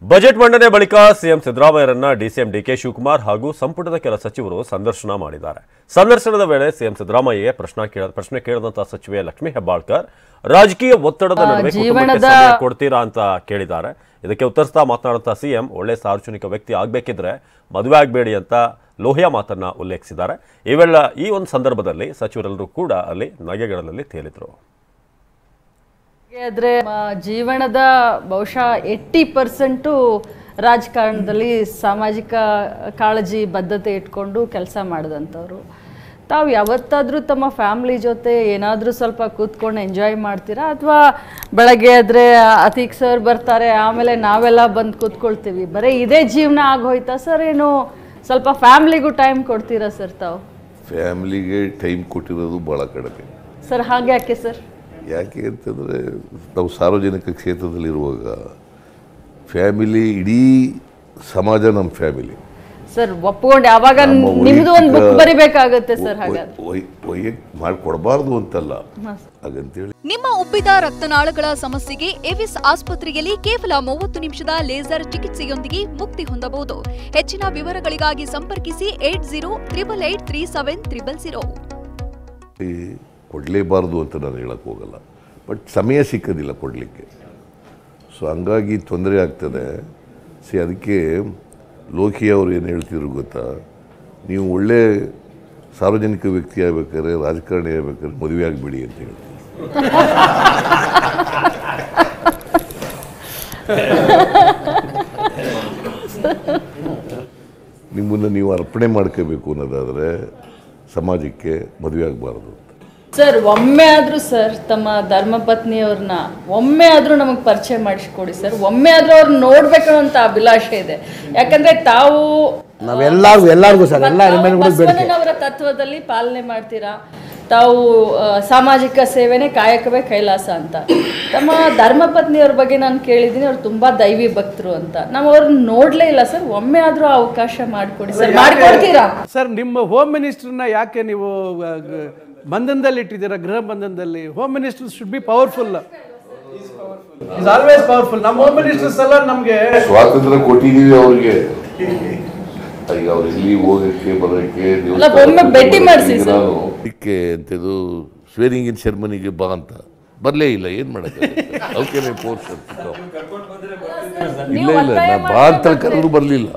Budget ಮಂಡನೆ ಬಳಿಕ CM ಸಿದ್ದರಾಮಯ್ಯರನ್ನ DCM DK Shivakumar ಹಾಗೂ ಸಂಪುಟದ ಕೆಲ ಸಚಿವರು ಸಂದರ್ಶನ ಮಾಡಿದ್ದಾರೆ. ಸಂದರ್ಶನದ ವೇಳೆ ಸಿಎಂ ಸಿದ್ದರಾಮಯ್ಯ ಪ್ರಶ್ನೆ ಕೇಳಿದಂತ ಸಚಿವೆ ಲಕ್ಷ್ಮೀ ಹೆಬ್ಬಾಳ್ಕರ್ ರಾಜಕೀಯ ಒತ್ತಡದ ನಡುವೆ ಕುಟುಂಬಕ್ಕೆ ಸಮಯ ಕೊಡ್ತೀರಾ ಅಂತ ಕೇಳಿದ್ದಾರೆ. ಇದಕ್ಕೆ ಉತ್ತರಿಸ್ತಾ ಮಾತನಾಡುತ್ತಾ ಸಿಎಂ ಒಳ್ಳೆ ಸಾರ್ವಜನಿಕ ವ್ಯಕ್ತಿ ಆಗಬೇಕಿದ್ರೆ ಮದುವೆ ಆಗಬೇಡಿ ಅಂತ ಲೋಹಿಯಾ ಮಾತನ್ನ ಉಲ್ಲೇಖಿಸಿದ್ದಾರೆ. ಈ ಒಂದು ಸಂದರ್ಭದಲ್ಲಿ ಸಚಿವರೆಲ್ಲರೂ ಕೂಡ ಅಲ್ಲಿ ನಗೆಗಳಲ್ಲಿ ತೇಲಿದ್ರು. ಆದ್ರೆ ಜೀವನದ ಬಹುಶಃ 80% ರಾಜಕಾರಣದಲ್ಲಿ ಸಾಮಾಜಿಕ ಕಾಳಜಿ ಬದ್ಧತೆ ಇಟ್ಕೊಂಡು ಕೆಲಸ ಮಾಡಿದಂಥವ್ರು. ತಾವು ಯಾವತ್ತಾದರೂ ತಮ್ಮ ಫ್ಯಾಮಿಲಿ ಜೊತೆ ಏನಾದರೂ ಸ್ವಲ್ಪ ಕೂತ್ಕೊಂಡು ಎಂಜಾಯ್ ಮಾಡ್ತೀರಾ, ಅಥವಾ ಬೆಳಗ್ಗೆ ಆದರೆ ಅತೀಕ್ ಸರ್ ಬರ್ತಾರೆ ಆಮೇಲೆ ನಾವೆಲ್ಲ ಬಂದು ಕೂತ್ಕೊಳ್ತೀವಿ, ಬರೀ ಇದೇ ಜೀವನ ಆಗೋಯ್ತಾ ಸರ್? ಏನು ಸ್ವಲ್ಪ ಫ್ಯಾಮಿಲಿಗೂ ಟೈಮ್ ಕೊಡ್ತೀರಾ ಸರ್ ತಾವು? ಫ್ಯಾಮಿಲಿಗೆ ಟೈಮ್ ಕೊಟ್ಟಿರೋದು ಭಾಳ ಕಡಿಮೆ ಸರ್. ಹಾಗೆ ಯಾಕೆ ಸರ್? ಯಾಕೆ ಅಂತಂದರೆ ನಾವು ಸಾರ್ವಜನಿಕ ಕ್ಷೇತ್ರದಲ್ಲಿರುವಾಗ ಫ್ಯಾಮಿಲಿ, ಇಡೀ ಸಮಾಜ ನಮ್ಮ ಫ್ಯಾಮಿಲಿ ಸರ್. ಒಪ್ಕೊಂಡು ಯಾವಾಗ ನಿಮ್ದು ಒಂದು ಬುಕ್ ಬರಿಬೇಕಾಗುತ್ತೆ ಸರ್. ಹಾಗಾಗಿ ಮಾಡಿಕೊಡಬಾರ್ದು ಅಂತಲ್ಲ ಹಾಗಂತೇಳಿ. ನಿಮ್ಮ ಉಬ್ಬಿದ ರಕ್ತನಾಳಗಳ ಸಮಸ್ಯೆಗೆ ಎವಿಸ್ ಆಸ್ಪತ್ರೆಯಲ್ಲಿ ಕೇವಲ 30 ನಿಮಿಷದ ಲೇಸರ್ ಚಿಕಿತ್ಸೆಯೊಂದಿಗೆ ಮುಕ್ತಿ ಹೊಂದಬಹುದು. ಹೆಚ್ಚಿನ ವಿವರಗಳಿಗಾಗಿ ಸಂಪರ್ಕಿಸಿ 8088837300. ಕೊಡಲೇಬಾರ್ದು ಅಂತ ನಾನು ಹೇಳಕ್ಕೆ ಹೋಗಲ್ಲ, ಬಟ್ ಸಮಯ ಸಿಕ್ಕೋದಿಲ್ಲ ಕೊಡಲಿಕ್ಕೆ. ಸೊ ಹಂಗಾಗಿ ತೊಂದರೆ ಆಗ್ತದೆ. ಅದಕ್ಕೆ ಲೋಕಿ ಅವರು ಏನು ಹೇಳ್ತಿದ್ರು ಗೊತ್ತಾ, ನೀವು ಒಳ್ಳೆ ಸಾರ್ವಜನಿಕ ವ್ಯಕ್ತಿ ಆಗ್ಬೇಕಾದ್ರೆ, ರಾಜಕಾರಣಿ ಆಗ್ಬೇಕಾದ್ರೆ ಮದುವೆ ಆಗಬೇಡಿ ಅಂತ ಹೇಳ್ತೀವಿ. ನಿಮ್ಮನ್ನು ನೀವು ಅರ್ಪಣೆ ಮಾಡ್ಕೋಬೇಕು ಅನ್ನೋದಾದರೆ ಸಮಾಜಕ್ಕೆ ಮದುವೆ ಆಗಬಾರ್ದು ಸರ್. ಒಮ್ಮೆ ಆದರೂ ಸರ್ ತಮ್ಮ ಧರ್ಮಪತ್ನಿಯವ್ರನ್ನ ಒಮ್ಮೆ ಆದರೂ ನಮಗೆ ಪರಿಚಯ ಮಾಡಿಸ್ಕೊಡಿ ಸರ್. ಒಮ್ಮೆ ಆದರೂ ಅವ್ರನ್ನ ನೋಡ್ಬೇಕು ಅಂತ ಅಭಿಲಾಷೆ ಇದೆ. ಯಾಕಂದ್ರೆ ತಾವು ಎಲ್ಲರಿಗೂ ಸರ್ ಬಸವಣ್ಣನವರ ತತ್ವದಲ್ಲಿ ಪಾಲನೆ ಮಾಡ್ತೀರಾ. ತಾವು ಸಾಮಾಜಿಕ ಸೇವೆನೇ ಕಾಯಕವೇ ಕೈಲಾಸ ಅಂತ. ತಮ್ಮ ಧರ್ಮಪತ್ನಿಯವ್ರ ಬಗ್ಗೆ ನಾನು ಕೇಳಿದ್ದೀನಿ, ಅವ್ರು ತುಂಬಾ ದೈವಿ ಭಕ್ತರು ಅಂತ. ನಾವು ಅವ್ರನ್ನ ನೋಡ್ಲೇ ಇಲ್ಲ ಸರ್. ಒಮ್ಮೆ ಆದರೂ ಅವಕಾಶ ಮಾಡಿಕೊಡಿ ಸರ್. ಮಾಡ್ಕೊಡ್ತೀರಾ ಸರ್? ನಿಮ್ಮ ಹೋಮ್ ಮಿನಿಸ್ಟರ್ನ ಯಾಕೆ ನೀವು ಬಂಧನದಲ್ಲಿ ಇಟ್ಟಿದ್ದೀರಾ? ಗೃಹ ಬಂಧನದಲ್ಲಿ. Home minister should be powerful. Is always powerful. ನಮ್ಮ ಹೋಮ್ ಮಿನಿಸ್ಟರ್ಸ್ ಎಲ್ಲ ನಮಗೆ ಸ್ವಾತಂತ್ರ್ಯ ಕೊಟ್ಟಿದ್ದೀವಿ ಅವ್ರಿಗೆ. ಈಗ ಅವ್ರು ಇಲ್ಲಿ ಹೋಗಕ್ಕೆ ಬರೋಕ್ಕೆ ಭೇಟಿ ಮಾಡಿಸಿ ಅದಕ್ಕೆ ಅಂತಿದ್ದು ಸ್ವೇರಿಂಗ್ ಇನ್ ಸೆರೆಮನಿಗೆ ಬಾ ಅಂತ ಬರಲೇ ಇಲ್ಲ. ಏನು ಮಾಡೋಕ್ಕೆ ಅವಕ್ಕೆ ಫೋರ್ಸ್ ಇಲ್ಲ ಇಲ್ಲ, ನಾ ಬಾ ಅಂತ ಕರೆದ್ರು ಬರಲಿಲ್ಲ.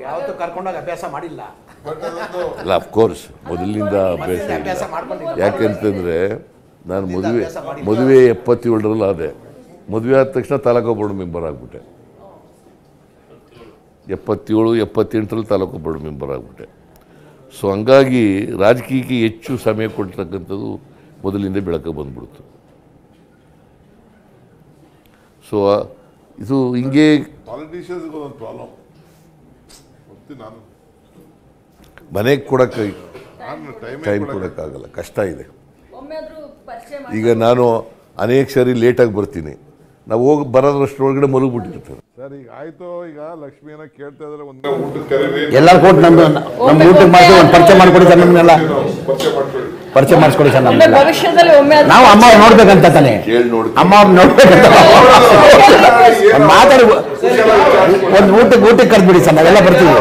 ಯಾವತ್ತೂ ಕರ್ಕೊಂಡೋಗಿ ಅಭ್ಯಾಸ ಮಾಡಿಲ್ಲ ಅಲ್ಲ, ಅಫ್ಕೋರ್ಸ್ ಮೊದಲಿನಿಂದ ಅಭ್ಯಾಸ ಇಲ್ಲ. ಯಾಕೆಂತಂದರೆ ನಾನು ಮದುವೆ 77ರಲ್ಲಿ ಆದೆ. ಮದುವೆ ಆದ ತಕ್ಷಣ ತಾಲೂಕು ಬೋರ್ಡ್ ಮೆಂಬರ್ ಆಗಿಬಿಟ್ಟೆ. 77, 78ರಲ್ಲಿ ತಾಲೂಕು ಬೋರ್ಡ್ ಮೆಂಬರ್ ಆಗಿಬಿಟ್ಟೆ. ಸೊ ಹಂಗಾಗಿ ರಾಜಕೀಯಕ್ಕೆ ಹೆಚ್ಚು ಸಮಯ ಕೊಡ್ತಕ್ಕಂಥದ್ದು ಮೊದಲಿಂದ ಬೆಳಕು ಬಂದ್ಬಿಡ್ತು. ಸೊ ಇದು ಹಿಂಗೆ ಪಾಲಿಟಿಷಿಯನ್ಸ್ಗೊಂದು ಪ್ರಾಬ್ಲಮ್. ಮನೆಗೆ ಕೊಡೋಕ್ಕೆ ಟೈಮ್ ಕೊಡೋಕ್ಕಾಗಲ್ಲ, ಕಷ್ಟ ಇದೆ. ಈಗ ನಾನು ಅನೇಕ ಸರಿ ಲೇಟಾಗಿ ಬರ್ತೀನಿ. ನಾವು ಹೋಗಿ ಬರೋದ್ರಷ್ಟೊಳಗಡೆ ಮಲಗಿಬಿಟ್ಟಿರ್ತಾರೆ. ಸರ್ ಈಗ ಆಯ್ತು. ಈಗ ಲಕ್ಷ್ಮಿಯನ್ನ ಕೇಳ್ತಾ ಇದ್ರೆ ಎಲ್ಲರೂ ಕೊಟ್ಟು ನಮ್ಮ ಊಟಕ್ಕೆ ಮಾಡಿ ಒಂದು ಪರಿಚಯ ಮಾಡಿಕೊಡಿ ಸರ್. ನಮ್ಮನ್ನೆಲ್ಲ ಪರಿಚಯ ಮಾಡಿಸ್ಕೊಡಿ ಸರ್. ನಾವು ಅಮ್ಮ ಅವ್ರು ನೋಡ್ಬೇಕಂತ ತಾನೆ, ಅಮ್ಮ ಅವ್ರು ನೋಡ್ಬೇಕಂತ ಮಾತಾಡಿ ಒಂದು ಊಟಕ್ಕೆ ಕರೆದ್ಬಿಡಿ ಸರ್. ನಾವೆಲ್ಲ ಬರ್ತೀವಿ.